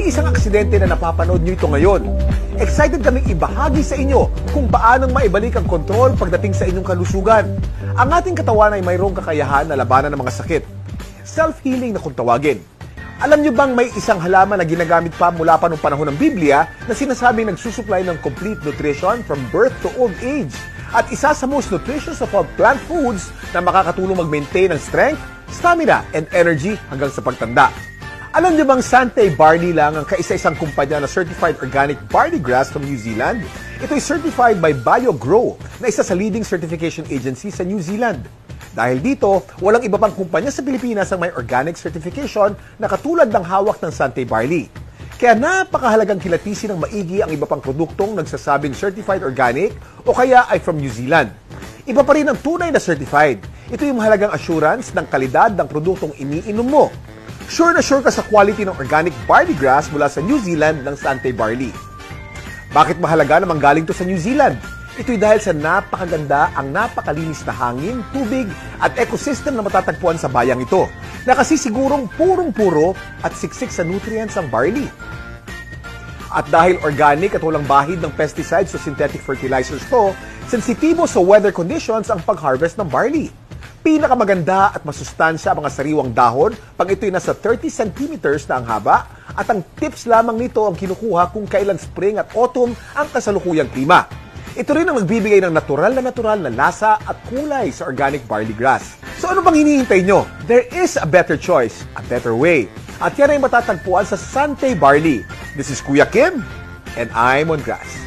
Hindi isang aksidente na napapanood nyo ito ngayon. Excited kaming ibahagi sa inyo kung paanong maibalik ang kontrol pagdating sa inyong kalusugan. Ang ating katawan ay mayroong kakayahan na labanan ng mga sakit. Self-healing na kung tawagin. Alam nyo bang may isang halaman na ginagamit pa mula pa noong panahon ng Biblia na sinasabing nagsusupply ng complete nutrition from birth to old age? At isa sa most nutritious of all plant foods na makakatulong mag-maintain ng strength, stamina, and energy hanggang sa pagtanda. Alam niyo bang Sante Barley lang ang kaisa-isang kumpanya na certified organic barley grass from New Zealand? Ito ay certified by BioGrow na isa sa leading certification agency sa New Zealand. Dahil dito, walang iba pang kumpanya sa Pilipinas ang may organic certification na katulad ng hawak ng Sante Barley. Kaya napakahalagang kilatisin ng maigi ang iba pang produktong nagsasabing certified organic o kaya ay from New Zealand. Iba pa rin ang tunay na certified. Ito yung mahalagang assurance ng kalidad ng produktong iniinom mo. Sure na sure ka sa quality ng organic barley grass mula sa New Zealand ng Sante Barley. Bakit mahalaga na manggaling to sa New Zealand? Ito'y dahil sa napakaganda ang napakalinis na hangin, tubig at ecosystem na matatagpuan sa bayang ito, na kasi sigurong purong-puro at siksik sa nutrients ang barley. At dahil organic at walang bahid ng pesticides o synthetic fertilizers to, sensitibo sa weather conditions ang pag-harvest ng barley. Pinakamaganda at masustansya ang mga sariwang dahon pag ito'y nasa 30 centimeters na ang haba, at ang tips lamang nito ang kinukuha kung kailan spring at autumn ang kasalukuyang klima. Ito rin ang nagbibigay ng natural na lasa at kulay sa organic barley grass. So ano bang hinihintay nyo? There is a better choice, a better way. At yan ay matatagpuan sa Sante Barley. This is Kuya Kim, and I'm on grass.